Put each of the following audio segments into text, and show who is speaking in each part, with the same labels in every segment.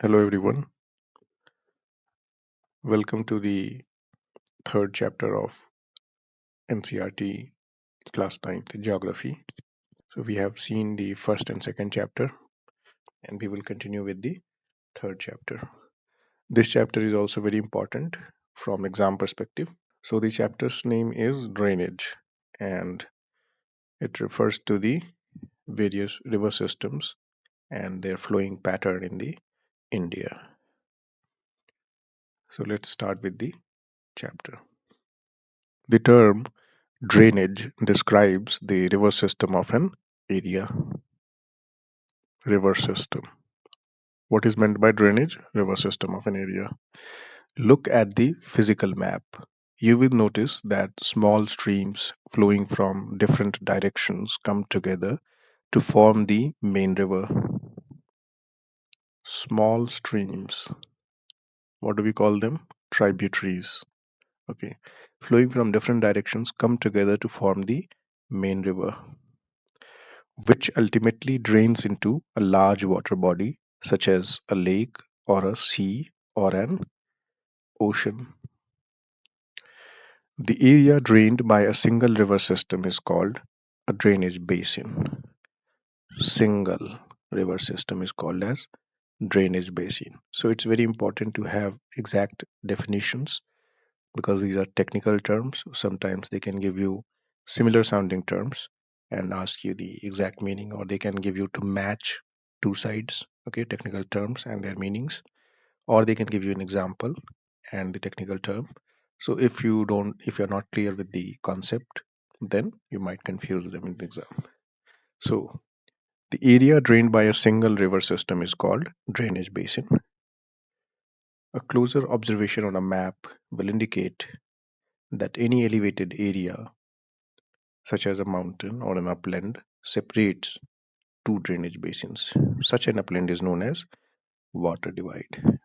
Speaker 1: Hello everyone, welcome to the third chapter of NCERT class 9th geography. So we have seen the first and second chapter and we will continue with the third chapter. This chapter is also very important from exam perspective. So the chapter's name is drainage and it refers to the various river systems and their flowing pattern in the India. So let's start with the chapter. The term drainage describes the river system of an area. River system. What is meant by drainage? River system of an area. Look at the physical map. You will notice that small streams flowing from different directions come together to form the main river. Small streams. What do we call them? Tributaries. Okay. Flowing from different directions come together to form the main river, which ultimately drains into a large water body such as a lake or a sea or an ocean. The area drained by a single river system is called a drainage basin. Single river system is called as drainage basin. So it's very important to have exact definitions because these are technical terms. Sometimes they can give you similar sounding terms and ask you the exact meaning, or they can give you to match two sides, okay, technical terms and their meanings, or they can give you an example and the technical term. So if you're not clear with the concept, then you might confuse them in the exam. So the area drained by a single river system is called drainage basin. A closer observation on a map will indicate that any elevated area, such as a mountain or an upland, separates two drainage basins. Such an upland is known as water divide.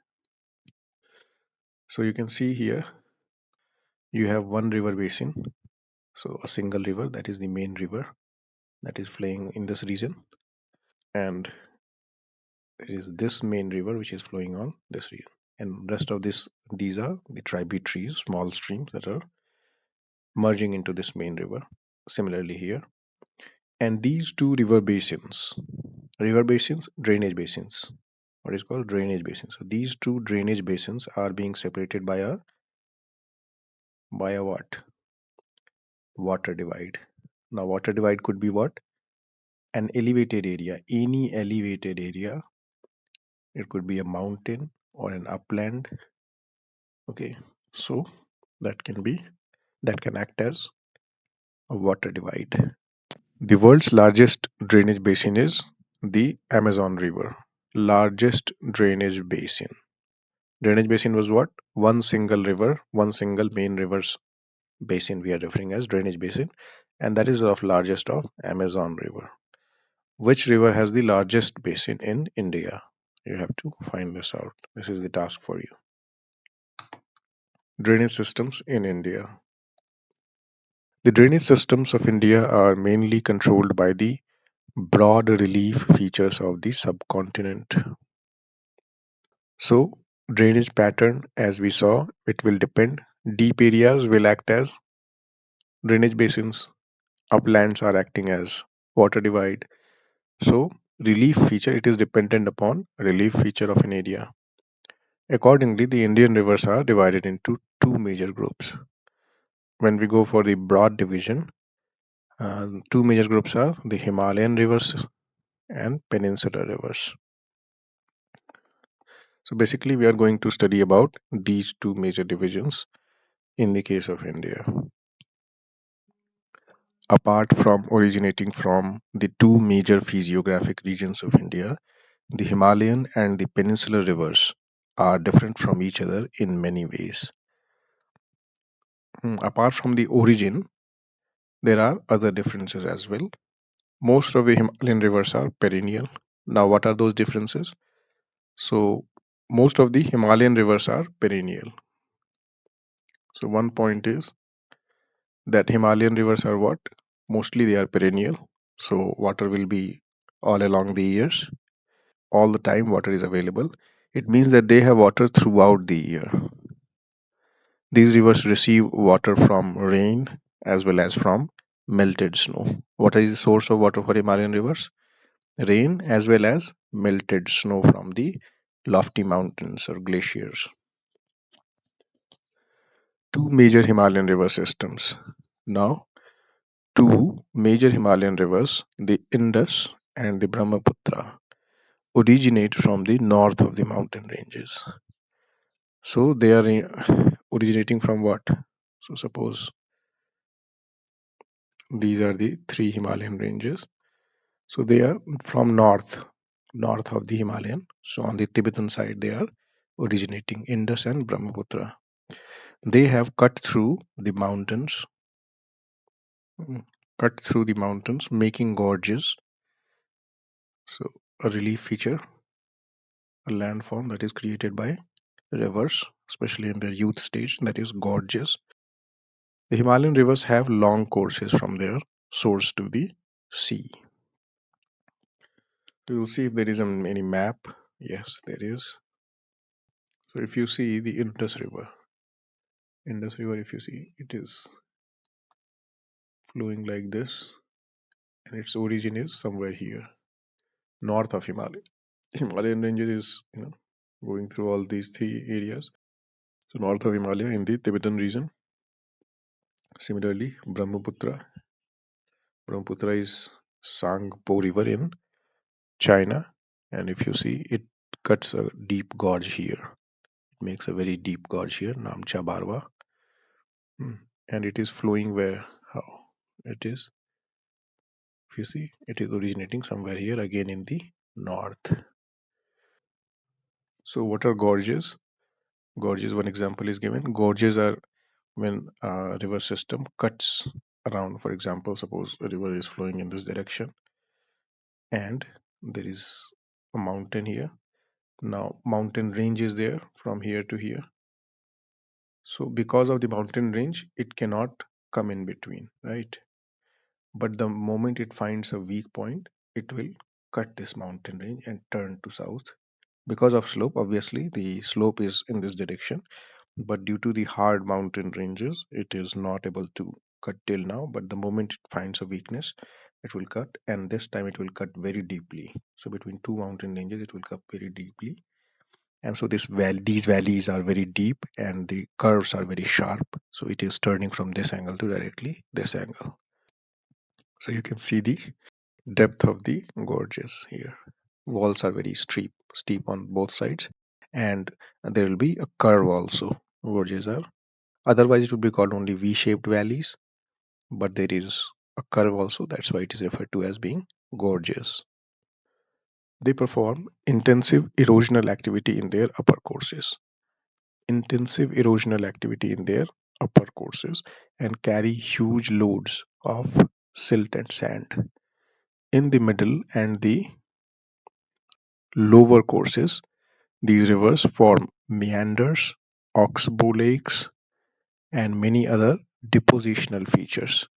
Speaker 1: So you can see here you have one river basin, so a single river, that is the main river that is flowing in this region, and it is this main river which is flowing on this region, and rest of these are the tributaries, small streams that are merging into this main river. Similarly here, and these two river basins, drainage basins, what is called drainage basins. So these two drainage basins are being separated by a what? Water divide. Now water divide could be what? An elevated area, any elevated area. It could be a mountain or an upland. Okay, so that can act as a water divide. The world's largest drainage basin is the Amazon River. Largest drainage basin. Drainage basin was what? One single river, one single main river's basin we are referring as drainage basin, and that is of largest of Amazon River. Which river has the largest basin in India? You have to find this out. This is the task for you. Drainage systems in India. The drainage systems of India are mainly controlled by the broad relief features of the subcontinent. So, drainage pattern, as we saw, it will depend. Deep areas will act as drainage basins. Uplands are acting as water divide. So, relief feature, it is dependent upon relief feature of an area. Accordingly, the Indian rivers are divided into two major groups. When we go for the broad division, two major groups are the Himalayan rivers and peninsular rivers. So basically, we are going to study about these two major divisions in the case of India. Apart from originating from the two major physiographic regions of India, the Himalayan and the peninsular rivers are different from each other in many ways. Apart from the origin, there are other differences as well. Most of the Himalayan rivers are perennial. Now, what are those differences? So, most of the Himalayan rivers are perennial. So, one point is that Himalayan rivers are what? Mostly they are perennial. So, water will be all along the years. All the time, water is available. It means that they have water throughout the year. These rivers receive water from rain as well as from melted snow. What is the source of water for Himalayan rivers? Rain as well as melted snow from the lofty mountains or glaciers. Two major Himalayan river systems. Now, two major Himalayan rivers, the Indus and the Brahmaputra, originate from the north of the mountain ranges. So they are originating from what? So suppose these are the three Himalayan ranges. So they are from north of the Himalayan. So on the Tibetan side, they are originating Indus and Brahmaputra. They have cut through the mountains, making gorges. So a relief feature, a landform that is created by rivers, especially in their youth stage, that is gorges. The Himalayan rivers have long courses from their source to the sea. We will see if there is any map. Yes, there is. So if you see the Indus River, if you see, it is flowing like this, and its origin is somewhere here, north of Himalaya. Himalayan ranges is going through all these three areas. So north of Himalaya in the Tibetan region. Similarly, Brahmaputra is Sangpo River in China, and if you see, it cuts a deep gorge here. It makes a very deep gorge here, Namcha Barwa. And it is flowing where? How? It is, if you see, it is originating somewhere here again in the north. So what are gorges? Gorges, one example is given. Gorges are when a river system cuts around. For example, suppose a river is flowing in this direction and there is a mountain here. Now mountain range is there from here to here. So because of the mountain range, it cannot come in between, right? But the moment it finds a weak point, it will cut this mountain range and turn to south. Because of slope, obviously the slope is in this direction, but due to the hard mountain ranges, it is not able to cut till now. But the moment it finds a weakness, it will cut, and this time it will cut very deeply. So between two mountain ranges, it will cut very deeply. And so these valleys are very deep and the curves are very sharp. So it is turning from this angle to directly this angle. So you can see the depth of the gorges here. Walls are very steep on both sides, and there will be a curve also. Gorges are, otherwise it would be called only V-shaped valleys, but there is a curve also. That's why it is referred to as being gorges. They perform intensive erosional activity in their upper courses. Intensive erosional activity in their upper courses and carry huge loads of silt and sand. In the middle and the lower courses, these rivers form meanders, oxbow lakes, and many other depositional features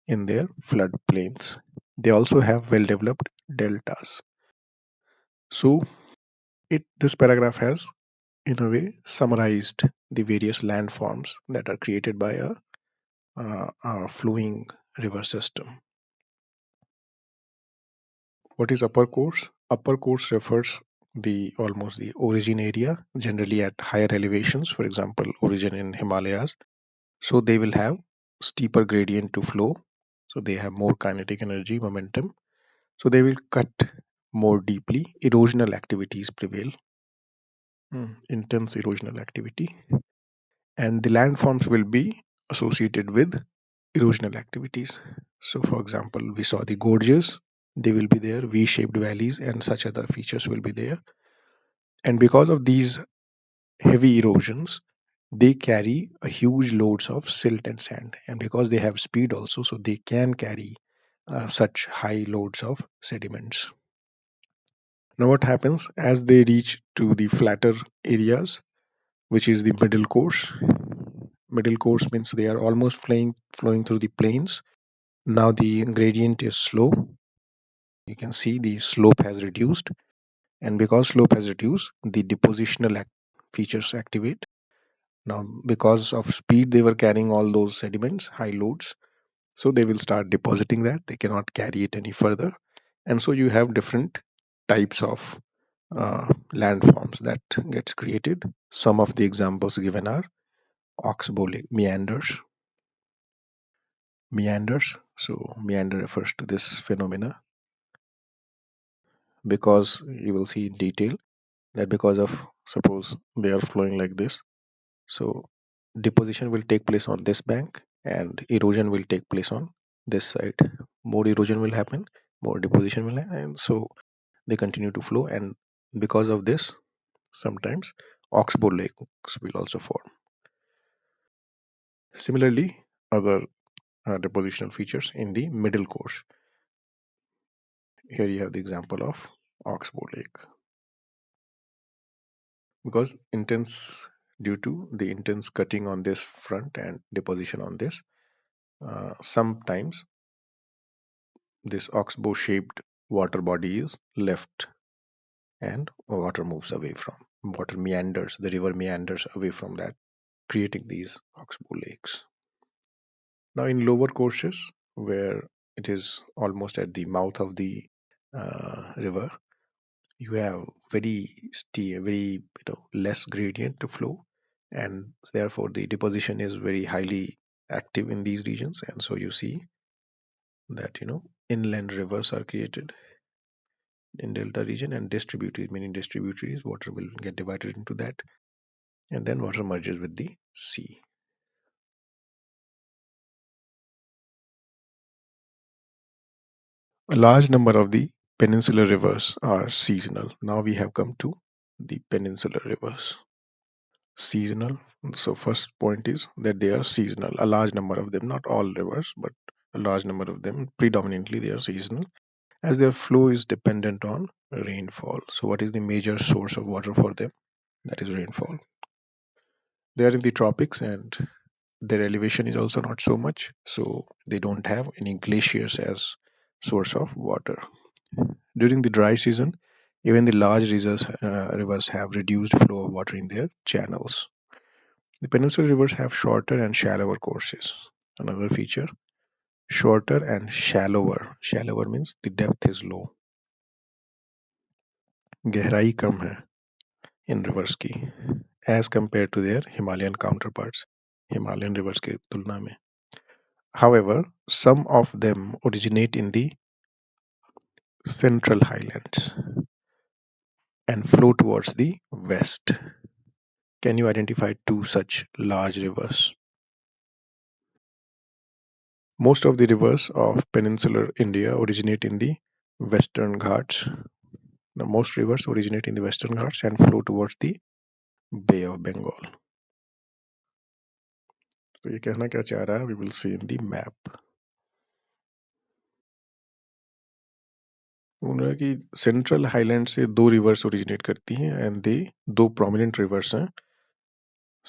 Speaker 1: in their floodplains. They also have well-developed deltas. So, this paragraph has, in a way, summarized the various landforms that are created by a flowing river system. What is upper course? Upper course refers almost the origin area, generally at higher elevations, for example, origin in Himalayas. So they will have steeper gradient to flow. So they have more kinetic energy, momentum. So they will cut more deeply. Erosional activities prevail. Intense erosional activity. And the landforms will be associated with erosional activities. So for example, we saw the gorges. They will be there. V-shaped valleys and such other features will be there. And because of these heavy erosions, they carry a huge loads of silt and sand, and because they have speed also, so they can carry such high loads of sediments. Now what happens as they reach to the flatter areas, which is the middle course means they are almost flowing through the plains. Now the gradient is slow. You can see the slope has reduced And because slope has reduced, the depositional features activate. Now, because of speed, they were carrying all those sediments, high loads, so they will start depositing that. They cannot carry it any further, and so you have different types of landforms that gets created. Some of the examples given are oxbow meanders. Meanders. So meander refers to this phenomena because you will see in detail that because of, suppose they are flowing like this, so deposition will take place on this bank and erosion will take place on this side. More erosion will happen, more deposition will happen, and so they continue to flow. And because of this, sometimes oxbow lakes will also form. Similarly, other depositional features in the middle course. Here you have the example of oxbow lake. Because intense, due to the intense cutting on this front and deposition on this, sometimes this oxbow shaped water body is left and water moves away from, water meanders, the river meanders away from that, creating these oxbow lakes. Now in lower courses, where it is almost at the mouth of the river, you have very less gradient to flow, and therefore the deposition is very highly active in these regions, and so you see that inland rivers are created in delta region, and distributaries, meaning distributaries, water will get divided into that, and then water merges with the sea. A large number of the peninsular rivers are seasonal. Now we have come to the peninsular rivers. Seasonal. So first point is that they are seasonal. A large number of them, not all rivers, but a large number of them, predominantly they are seasonal, as their flow is dependent on rainfall. So what is the major source of water for them? That is rainfall. They are in the tropics and their elevation is also not so much, so they don't have any glaciers as source of water. During the dry season, even the large rivers have reduced flow of water in their channels. The peninsular rivers have shorter and shallower courses. Another feature, shorter and shallower. Shallower means the depth is low. गहराई कम है इन rivers की as compared to their Himalayan counterparts. Himalayan rivers के तुलना में. However, some of them originate in the central highlands and flow towards the west. Can you identify two such large rivers? Most of the rivers of peninsular India originate in the Western Ghats. Now, most rivers originate in the Western Ghats and flow towards the Bay of Bengal. तो ये कहना क्या चाह रहा है? We will see in the map. उन्होंने कि central highland से दो रिवर्स ओरिजिनेट करती हैं एंड दे दो प्रोमिनेंट रिवर्स हैं.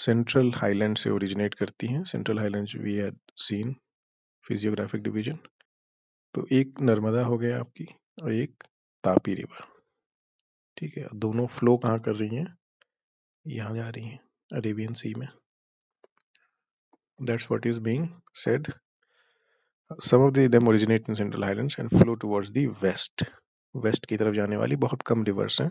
Speaker 1: सेंट्रल हाईलैंड से ओरिजिनेट करती हैं. Central highland we had seen physiographic division. तो एक नर्मदा हो गया आपकी और एक तापी रिवर. ठीक है, दोनों फ्लो कहाँ कर रही हैं? यहाँ जा रही हैं, अरेबियन सी में. That's what is being said. Some of them originate in central highlands and flow towards the west. West की तरफ जाने वाली बहुत कम रिवर्स हैं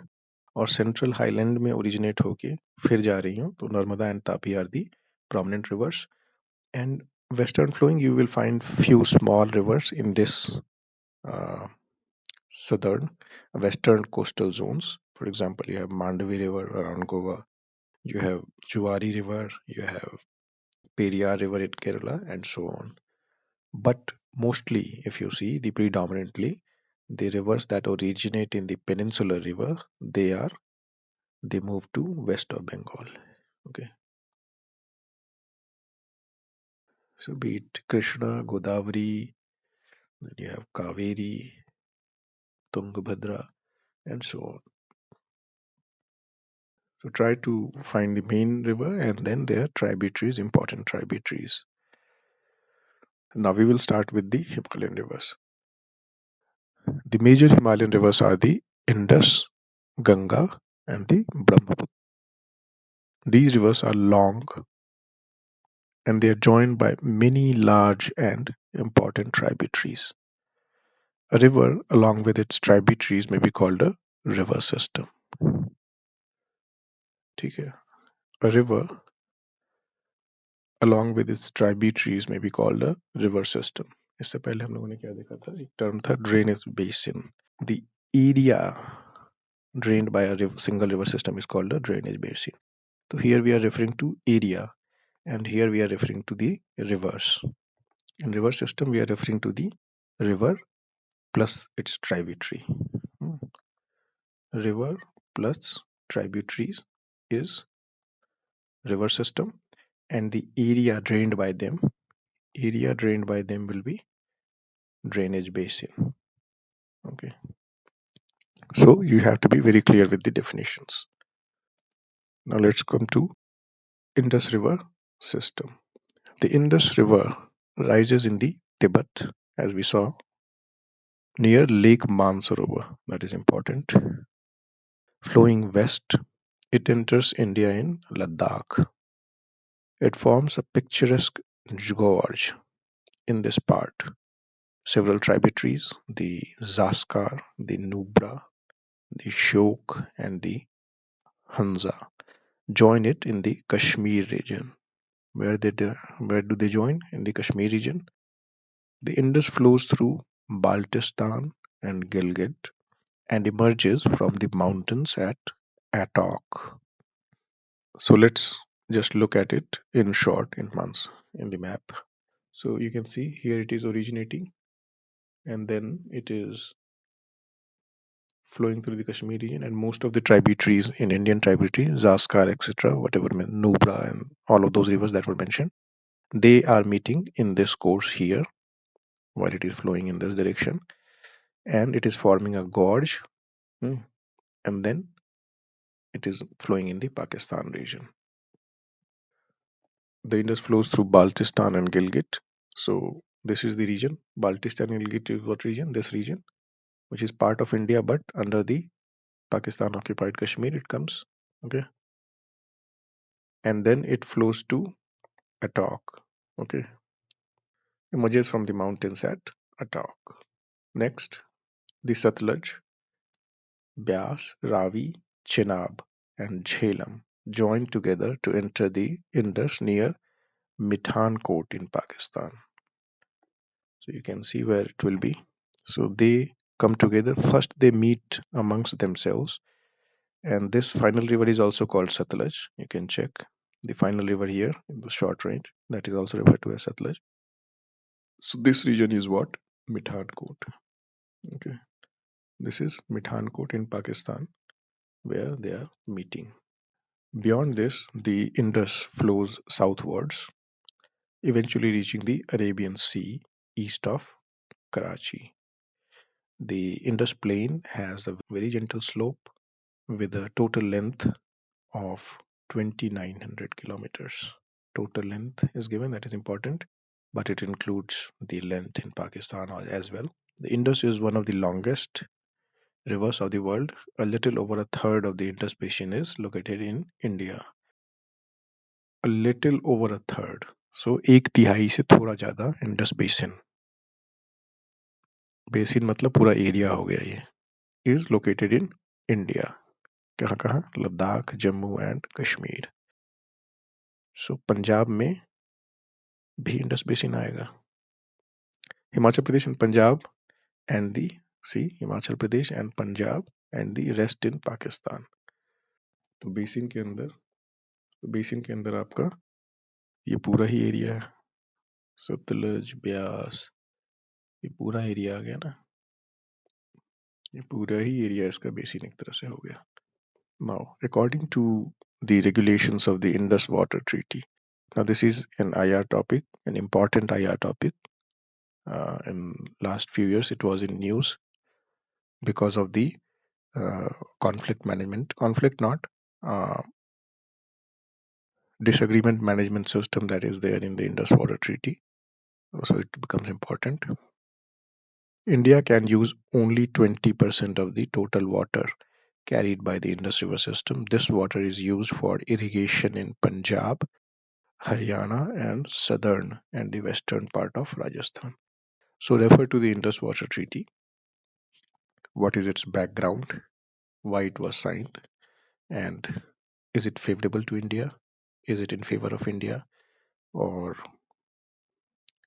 Speaker 1: और सेंट्रल हाईलैंड में ओरिजिनेट होके फिर जा रही हूँ. तो Narmada and Tapi are the prominent rivers, and western flowing you will find few small rivers in this uh, southern western coastal zones. For example, you have Mandavi River around Goa, you have Juari River, you have Periyar River in Kerala, and so on. But mostly, if you see, the predominantly the rivers that originate in the peninsular river, they move to west of Bengal. Okay, so be it Krishna, Godavari, then you have Kaveri, Tungabhadra, and so on. So try to find the main river and then their tributaries, important tributaries. Now we will start with the Himalayan rivers. The major Himalayan rivers are the Indus, Ganga, and the Brahmaputra. These rivers are long and they are joined by many large and important tributaries. A river, along with its tributaries, may be called a river system. ठीक है? A river, along with its tributaries, may be called a river system. इससे पहले हम लोगों ने क्या देखा था? एक term था drainage basin. The area drained by a single river system is called a drainage basin. So here we are referring to area, and here we are referring to the rivers. In river system, we are referring to the river plus its tributary. Hmm. River plus tributaries is river system, and the area drained by them will be drainage basin. Okay, so you have to be very clear with the definitions. Now let's come to Indus River system. The Indus River rises in the Tibet, as we saw, near Lake Mansarovar. That is important. Flowing west, it enters India in Ladakh. It forms a picturesque gorge in this part. Several tributaries, the Zaskar, the Nubra, the Shok, and the Hansa, join it in the Kashmir region. Where do they join? In the Kashmir region. The Indus flows through Baltistan and Gilgit and emerges from the mountains at Attock. So let's just look at it in short in months in the map. So you can see here it is originating and then it is flowing through the Kashmir region, and most of the tributaries in Indian tributaries, Zaskar, etc., whatever, Nubra, and all of those rivers that were mentioned, they are meeting in this course here while it is flowing in this direction, and it is forming a gorge, and then it is flowing in the Pakistan region. The Indus flows through Baltistan and Gilgit. So this is the region. Baltistan and Gilgit is what region? This region, which is part of India but under the Pakistan occupied Kashmir, it comes. Okay. And then it flows to Attock. Okay. Emerges from the mountains at Attock. Next, the Satluj, Byas, Ravi, Chenab, and Jhelum join together to enter the Indus near Mithankot in Pakistan. So you can see where it will be. So they come together. First, they meet amongst themselves, and this final river is also called Satluj. You can check the final river here in the short range. That is also referred to as Satluj. So this region is what? Mithankot. Okay. This is Mithankot in Pakistan, where they are meeting. Beyond this, the Indus flows southwards, eventually reaching the Arabian Sea east of Karachi. The Indus Plain has a very gentle slope with a total length of 2900 kilometers. Total length is given, that is important, but it includes the length in Pakistan as well. The Indus is one of the longest rivers of the world. A little over a third of the Indus basin is located in India. A little over a third. So एक तिहाई से थोड़ा ज्यादा Indus basin. Basin मतलब पूरा area हो गया ये. Is located in India. कहाँ कहाँ? लद्दाख, जम्मू एंड कश्मीर. सो पंजाब में भी इंडस बेसिन आएगा. Himachal Pradesh and Punjab and the Himachal Pradesh and Punjab and the rest in Pakistan. तो बेसिन के अंदर आपका ये पूरा ही एरिया है. सतलज, ब्यास, ये पूरा एरिया आ गया ना. ये पूरा ही एरिया इसका बेसिन एक तरह से हो गया. Now, according to the regulations of the Indus Water Treaty, now this is an IR topic, an important IR topic. In last few years, it was in news because of the conflict management, disagreement management system that is there in the Indus Water Treaty. So it becomes important. India can use only 20% of the total water carried by the Indus River system. This water is used for irrigation in Punjab, Haryana, and southern and the western part of Rajasthan. So, refer to the Indus Water Treaty. What is its background? Why it was signed? And is it favorable to India? Is it in favor of India? Or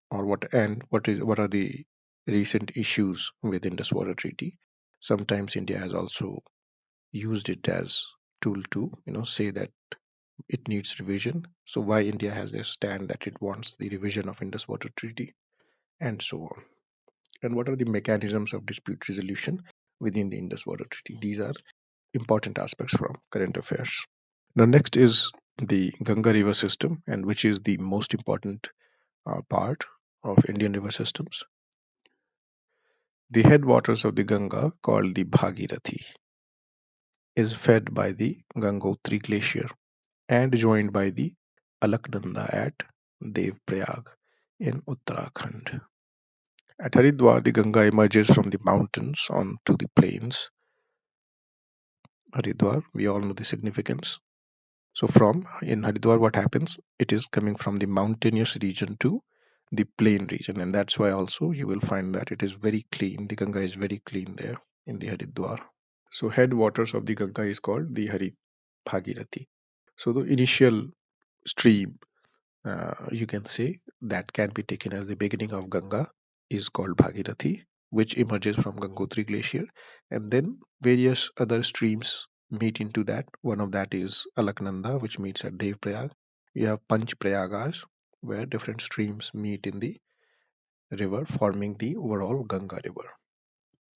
Speaker 1: what? And what are the recent issues with Indus Water Treaty? Sometimes India has also used it as tool to say that it needs revision. So why India has this stand that it wants the revision of Indus Water Treaty, and so on. And what are the mechanisms of dispute resolution within the Indus Water Treaty? These are important aspects from current affairs. Now, next is the Ganga River system, and which is the most important part of Indian river systems. The headwaters of the Ganga, called the Bhagirathi, is fed by the Gangotri glacier and joined by the Alaknanda at Devprayag in Uttarakhand. At Haridwar, the Ganga emerges from the mountains onto the plains. Haridwar, we all know the significance. So, from in Haridwar, what happens? It is coming from the mountainous region to the plain region, and that's why also you will find that it is very clean. The Ganga is very clean there in the Haridwar. So, headwaters of the Ganga is called the Bhagirathi. So, the initial stream, you can say, that can be taken as the beginning of Ganga is called Bhagirathi, which emerges from Gangotri Glacier, and then various other streams meet into that. One of that is Alaknanda, which meets at Devprayag. You have Panch Prayagas, where different streams meet in the river, forming the overall Ganga River.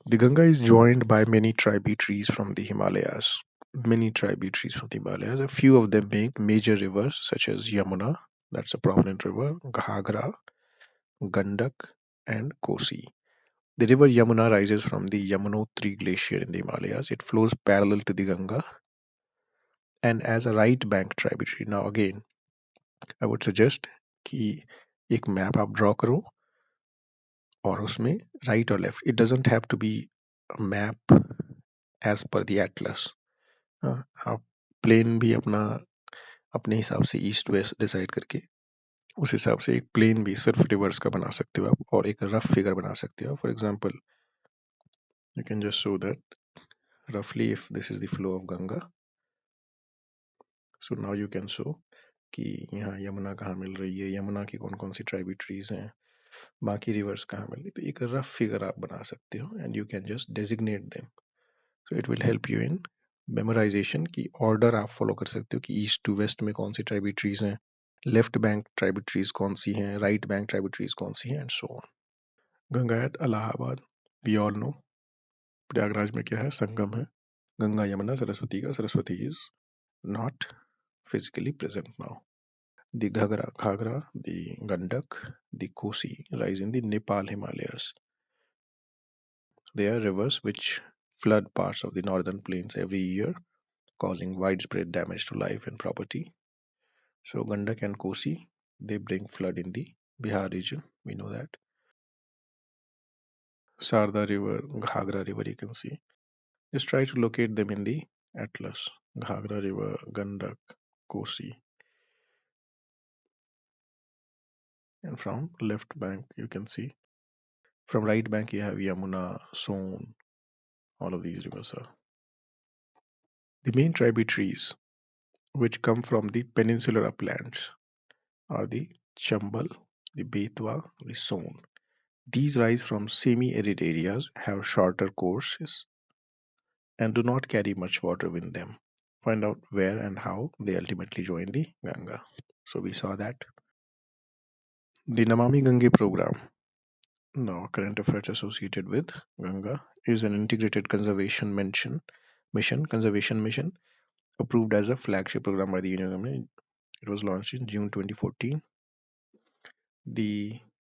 Speaker 1: The Ganga is joined by many tributaries from the Himalayas. Many tributaries from the Himalayas. A few of them make major rivers such as Yamuna, that's a prominent river, Ghagra, Gandak, and Kosi. The river Yamuna rises from the Yamunotri glacier in the Himalayas. It flows parallel to the Ganga and as a right bank tributary. Now again, I would suggest कि एक map आप draw करो और उसमें right और left, it doesn't have to be map as per the atlas. आप plain भी अपना अपने हिसाब से ईस्ट वेस्ट डिसाइड करके उस हिसाब से एक प्लेन भी सिर्फ रिवर्स का बना सकते हो आप, और एक रफ फिगर बना सकते हो. For example, you can just show that roughly if this is the flow of Ganga. So now you can show कि यहाँ यमुना कहाँ मिल रही है, यमुना की कौन कौन सी ट्राइब्यूटरीज हैं, बाकी रिवर्स कहाँ मिल रही. तो एक रफ फिगर आप बना सकते हो and you can just designate them. So it will help you in memorisation की ऑर्डर आप फॉलो कर सकते हो कि ईस्ट टू वेस्ट में कौन सी ट्राइब्यूटरीज हैं, लेफ्ट बैंक ट्राइब्यूटरीज कौन सी हैं, राइट बैंक ट्राइब्यूटरीज कौन सी हैं, and so on. Ganga at Allahabad, we all know. Prayagraj में क्या है, संगम है. गंगा यमुना सरस्वती का, Saraswati is not physically present now. The Ghagra, the Gandak, the Kosi rise in the Nepal Himalayas. They are rivers which flood parts of the northern plains every year, causing widespread damage to life and property. So Gandak and Kosi, they bring flood in the Bihar region. We know that. Sarda River, Ghagra River, you can see. Just try to locate them in the atlas. Ghagra River, Gandak, Kosi. And from left bank, you can see. From right bank, you have Yamuna, Son, all of these rivers are. The main tributaries which come from the peninsular uplands are the Chambal, the Betwa, the Son. These rise from semi-arid areas, have shorter courses, and do not carry much water with them. Find out where and how they ultimately join the Ganga. So we saw that. The Namami Gange program, now current affairs associated with Ganga, is an integrated conservation mission approved as a flagship program by the Union Government. It was launched in June 2014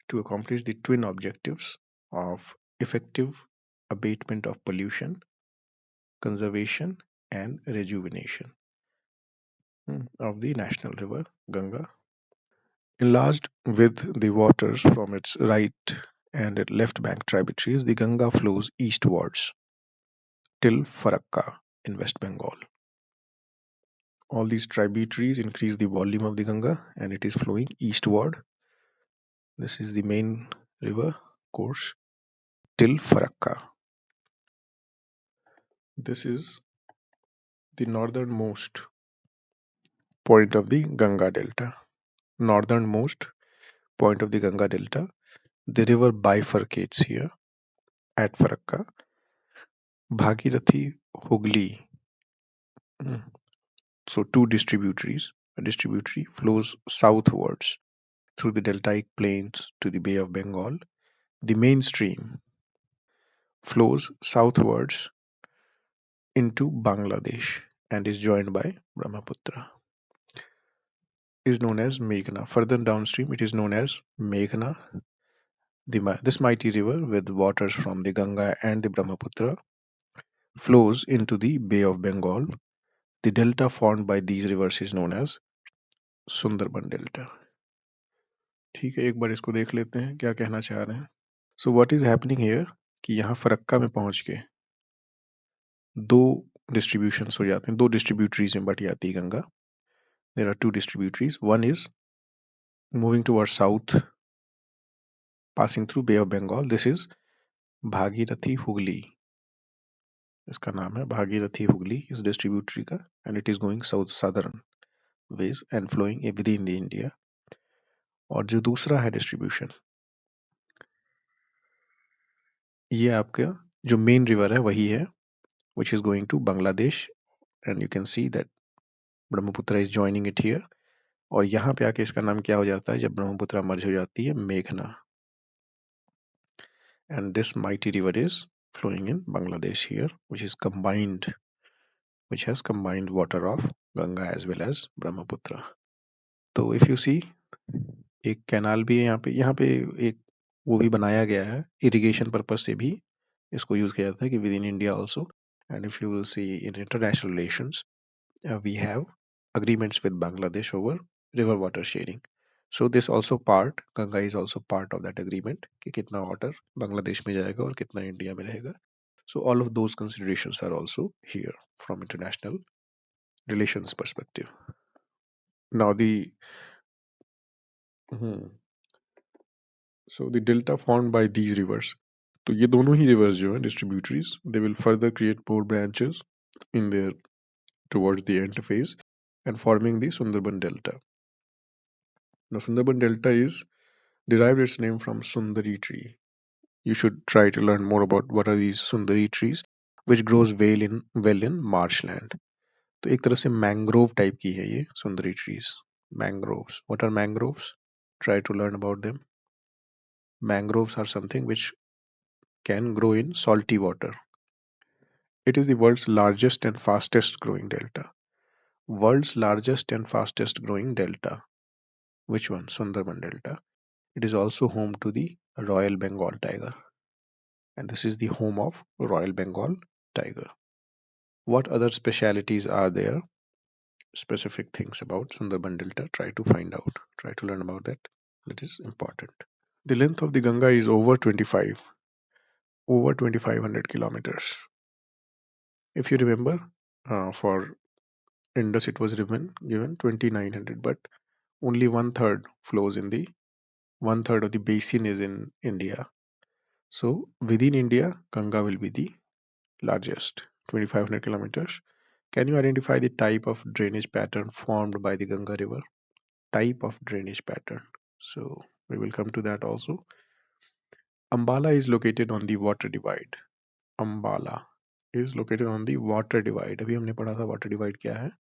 Speaker 1: to accomplish the twin objectives of effective abatement of pollution, conservation, and rejuvenation of the national river Ganga. Enlarged with the waters from its right and left bank tributaries, the Ganga flows eastwards till Farakka in West Bengal. All these tributaries increase the volume of the Ganga and it is flowing eastward. This is the main river course till Farakka. This is the northernmost point of the Ganga Delta. Northernmost point of the Ganga Delta. The river bifurcates here at Farakka. Bhagirathi, Hooghly. So two distributaries. A distributary flows southwards through the deltaic plains to the Bay of Bengal. The main stream flows southwards into Bangladesh and is joined by Brahmaputra. Is known as Meghna. Further downstream, it is known as Meghna. This mighty river, with waters from the Ganga and the Brahmaputra, flows into the Bay of Bengal. The delta formed by these rivers is known as Sundarban Delta. ठीक है, एक बार इसको देख लेते हैं क्या कहना चाह रहे हैं. So what is happening here कि यहाँ फरक्का में पहुंच के दो डिस्ट्रीब्यूशंस हो जाते हैं, दो डिस्ट्रीब्यूटरीज में बट जाती है Ganga. There are two distributaries. One is moving towards south, passing through Bay of Bengal. This is Bhagirathi Hooghly. इसका नाम है भागीरथी हुगली इस डिस्ट्रीब्यूटरी का, and it is going south southern wedge and flowing within the India. और जो दूसरा है distribution, ये आपका जो मेन रिवर है वही है, which is going to Bangladesh, and you can see that Brahmaputra is joining it here. और यहाँ पे आके इसका नाम क्या हो जाता है जब ब्रह्मपुत्र मर्ज हो जाती है? मेघना. And this mighty river is flowing in Bangladesh here, which is combined, which has combined water of Ganga as well as Brahmaputra. तो if you see, एक कैनाल भी है यहाँ पे एक वो भी बनाया गया है इरिगेशन पर्पस से भी इसको यूज किया जाता है कि with in India also. And if you will see in international relations we have agreements with Bangladesh over river water sharing. So this also part, Ganga is also part of that agreement कि कितना water Bangladesh में जाएगा और कितना India में रहेगा. So all of those considerations are also here from international relations perspective. Now so the delta formed by these rivers. तो ये दोनों ही rivers जो हैं distributaries, they will further create more branches in their towards the end phase and forming the Sundarban Delta. Now Sundarban Delta is derived its name from Sundari tree. You should try to learn more about what are these Sundari trees, which grows well in marshland. तो एक तरह से mangrove type की है ये सुंदरी trees. Mangroves. What are mangroves? Try to learn about them. Mangroves are something which can grow in salty water. It is the world's largest and fastest growing delta. World's largest and fastest growing delta. Which one? Sundarban Delta. It is also home to the Royal Bengal tiger. And this is the home of Royal Bengal tiger. What other specialities are there? Specific things about Sundarban Delta. Try to find out. Try to learn about that. That is important. The length of the Ganga is over 2500 kilometers. If you remember, for Indus it was given 2900, but only one third flows in the one third of the basin is in India. So within India, Ganga will be the largest, 2500 kilometers. Can you identify the type of drainage pattern formed by the Ganga river? Type of drainage pattern. So we will come to that also. Ambala is located on the water divide. Ambala is located on the water divide. अभी हमने पढ़ा था water divide क्या है?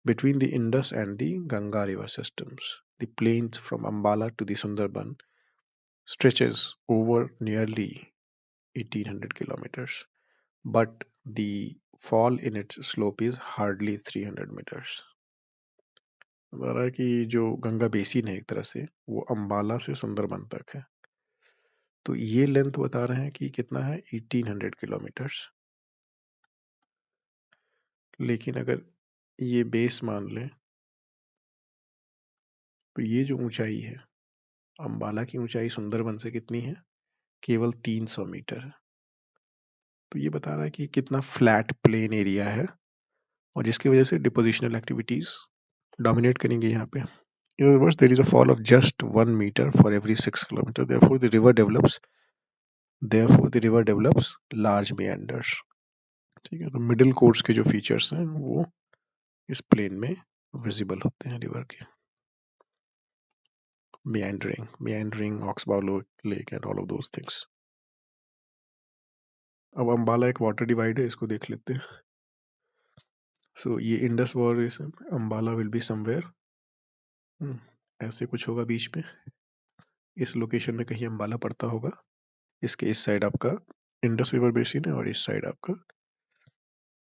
Speaker 1: Between the Indus and the Ganga river systems. The plains from Ambala to the Sundarban stretches over nearly 1800 kilometers. But the fall in its slope is hardly 300 meters. बता रहा है कि जो गंगा बेसिन है एक तरह से वो अंबाला से सुंदरबन तक है, तो ये लेंथ बता रहे हैं कि कितना है 1800 किलोमीटर्स. लेकिन अगर ये बेस मान लें तो ये जो ऊंचाई है अंबाला की ऊंचाई सुंदरबन से कितनी है? केवल 300 मीटर है. तो ये बता रहा है कि कितना फ्लैट प्लेन एरिया है और जिसकी वजह से डिपोजिशनल एक्टिविटीज डोमिनेट करेंगे यहाँ पे. In other words, there is a fall of just 1 meter for every 6 kilometer. Therefore, the river develops large meanders. ठीक है, तो मिडिल कोर्स के जो फीचर्स हैं वो इस प्लेन में विजिबल होते हैं रिवर के. meandering, oxbow lake and all of those things. अब अम्बाला एक वाटर डिवाइड है, इसको देख लेते हैं. सो ये Indus war, Ambala will be somewhere, ऐसे कुछ होगा बीच में. इस लोकेशन में कहीं अम्बाला पड़ता होगा. इसके इस साइड आपका इंडस रिवर बेसिन है और इस साइड आपका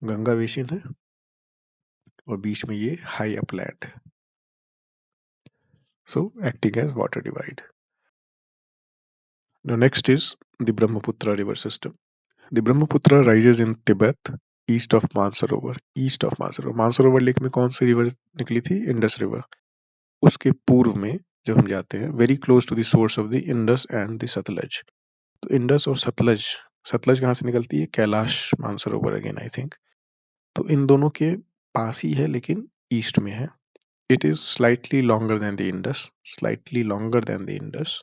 Speaker 1: गंगा बेसिन है और बीच में ये हाई अपलैंड है. So acting as water divide. Now next is the Brahmaputra river system. The Brahmaputra rises in Tibet east of Mansarovar. Mansarovar lake में कौन सी रिवर निकली थी? Indus river. उसके पूर्व में जब हम जाते हैं, very close to the source of the Indus and the Sutlej. तो इंडस और सतलज कहाँ से निकलती है? Kailash Mansarovar again I think. तो इन दोनों के पास ही है लेकिन ईस्ट में है. It is slightly longer than the Indus,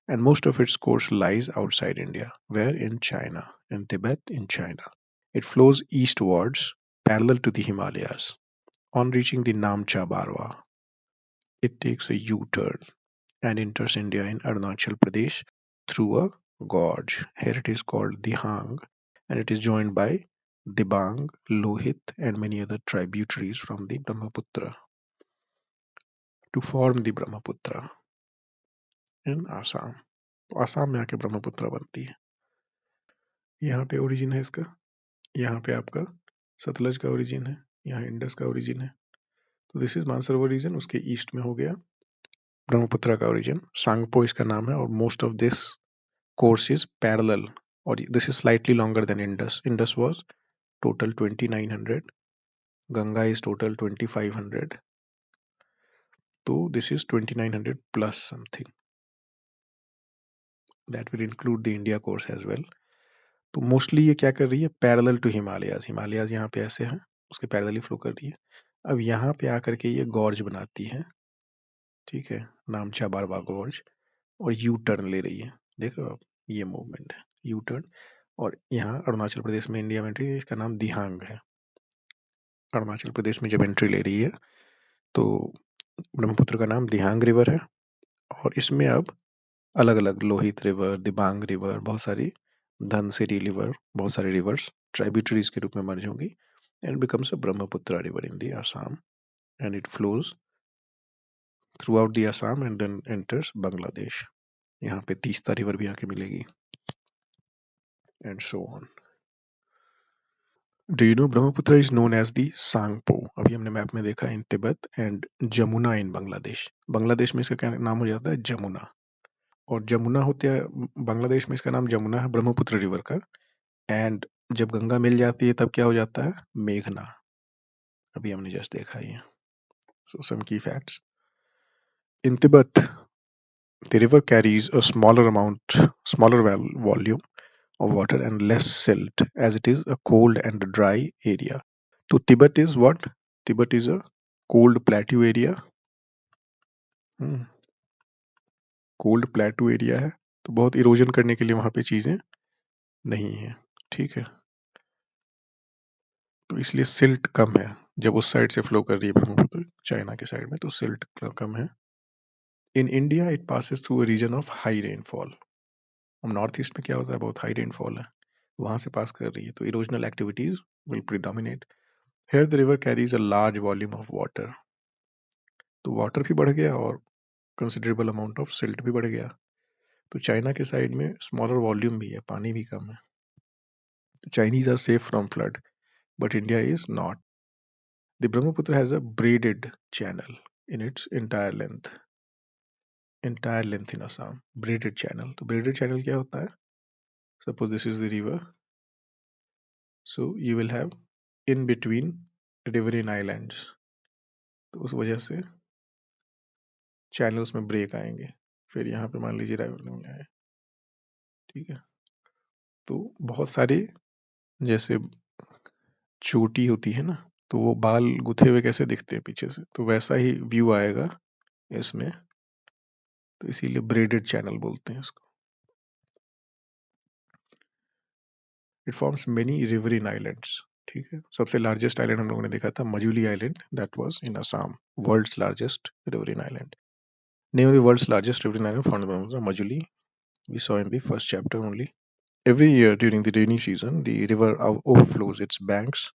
Speaker 1: and most of its course lies outside India, where in China, in Tibet, in China. It flows eastwards, parallel to the Himalayas. On reaching the Namcha Barwa, it takes a U-turn and enters India in Arunachal Pradesh through a gorge. Here it is called Dihang, and it is joined by Dibang, Lohit, and many other tributaries from the Brahmaputra to form the Brahmaputra in Assam. तो आसाम में आके ब्रह्मपुत्र बनती है. यहाँ पे origin है इसका, यहाँ पे आपका सतलज का ओरिजिन है, यहाँ इंडस का ओरिजिन है. तो दिस इज मानसरोवर रीजन, उसके ईस्ट में हो गया ब्रह्मपुत्र का ओरिजिन. सांगपो इसका नाम है और most of this course is parallel और this is slightly longer than Indus. Indus was total 2900, Ganga is total 2500, तो this is 2900 plus something. That will include the India course as well. तो मोस्टली ये क्या कर रही है? पैरेलल टू हिमालयाज यहाँ पे ऐसे हैं, उसके पैरेलली फ्लो कर रही है. अब यहाँ पे आकर के ये गॉर्ज बनाती है, ठीक है, नामचा बारवा गॉर्ज, और यू टर्न ले रही है. देख रहे हो आप, ये मूवमेंट है यू टर्न. और यहाँ अरुणाचल प्रदेश में इंडिया में एंट्री है, इसका नाम दिहांग है. अरुणाचल प्रदेश में जब एंट्री ले रही है तो ब्रह्मपुत्र का नाम दिहांग रिवर है और इसमें अब अलग अलग लोहित रिवर, दिबांग रिवर, बहुत सारी धनसिरी रिवर, बहुत सारे रिवर्स ट्राइब्यूटरीज के रूप में मर्ज होंगी and becomes a Brahmaputra river in the Assam, and it flows throughout the Assam and then enters Bangladesh. यहाँ पे तीस्ता रिवर भी आके मिलेगी and so on. Do you know Brahmaputra is known as the Sangpo? अभी हमने map में देखा in Tibet and Jamuna in Bangladesh. Bangladesh में इसका क्या नाम हो जाता है? जमुना. और जमुना होते हैं बांग्लादेश में, इसका नाम जमुना है ब्रह्मपुत्र रिवर का. एंड जब गंगा मिल जाती है तब क्या हो जाता है? मेघना. अभी हमने जस्ट देखा ही है. So some key facts. In Tibet, the river carries a smaller volume of water and less silt, as it is a cold and dry area. So Tibet is what? Tibet is a cold plateau area. Cold प्लेटू area है, तो बहुत erosion करने के लिए वहां पे चीजें नहीं है, ठीक है. तो इसलिए सिल्ट कम है. जब उस साइड से फ्लो कर रही है ब्रह्मपुत्र चाइना के साइड में, तो सिल्ट कम है. In India it passes through a region of high rainfall. हम नॉर्थ ईस्ट में क्या होता है? बहुत हाई रेनफॉल है, वहां से पास कर रही है, तो erosional activities will predominate. Here the river carries a large volume of water. तो वाटर भी बढ़ गया और कंसिडरेबल अमाउंट ऑफ सिल्ट भी बढ़ गया. तो चाइना के साइड में स्मॉलर वॉल्यूम भी है, पानी भी कम है. Chinese are safe from flood, but India is not. The Brahmaputra has a braided channel in its entire length in Assam. Braided channel. तो braided channel क्या होता है? Suppose this is the river, so you will have in between riverine islands. तो उस वजह से channels में break आएंगे. फिर यहाँ पे मान लीजिए राइवल आए, ठीक है. तो बहुत सारे, जैसे चोटी होती है ना, तो वो बाल गुथे हुए कैसे दिखते हैं पीछे से, तो वैसा ही व्यू आएगा इसमें, तो इसीलिए ब्रेडेड चैनल बोलते हैं इसको। It forms many riverine islands. ठीक है, सबसे लार्जेस्ट आइलैंड हम लोगों ने देखा था Majuli island, that was in Assam, world's largest riverine island. Name of the world's largest riverine island found by Majuli, we saw in the first chapter only. Every year during the rainy season, the river overflows its banks.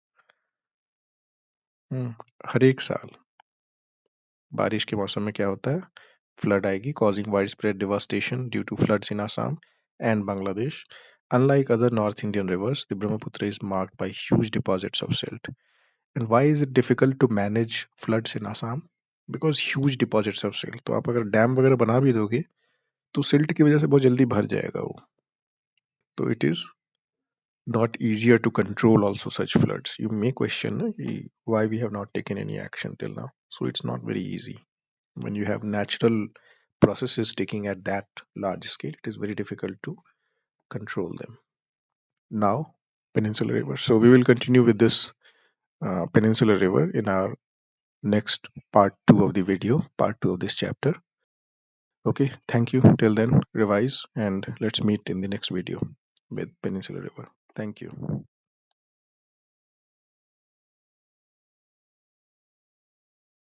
Speaker 1: हर एक साल बारिश के मौसम में क्या होता है, flood आएगी, causing widespread devastation due to floods in Assam and Bangladesh. Unlike other North Indian rivers, the Brahmaputra is marked by huge deposits of silt. And why is it difficult to manage floods in Assam? Because huge deposits of silt. तो आप अगर dam वगैरह बना भी दोगे तो silt की वजह से बहुत जल्दी भर जाएगा वो, तो it is not easier to control also such floods. You may question why we have not taken any action till now. So it's not very easy. When you have natural processes taking at that large scale, it is very difficult to control them. Now, Peninsular River. So we will continue with this Peninsular River in our next part 2 of the video, part 2 of this chapter. Okay, thank you. Till then, revise and let's meet in the next video with Peninsular River. Thank you.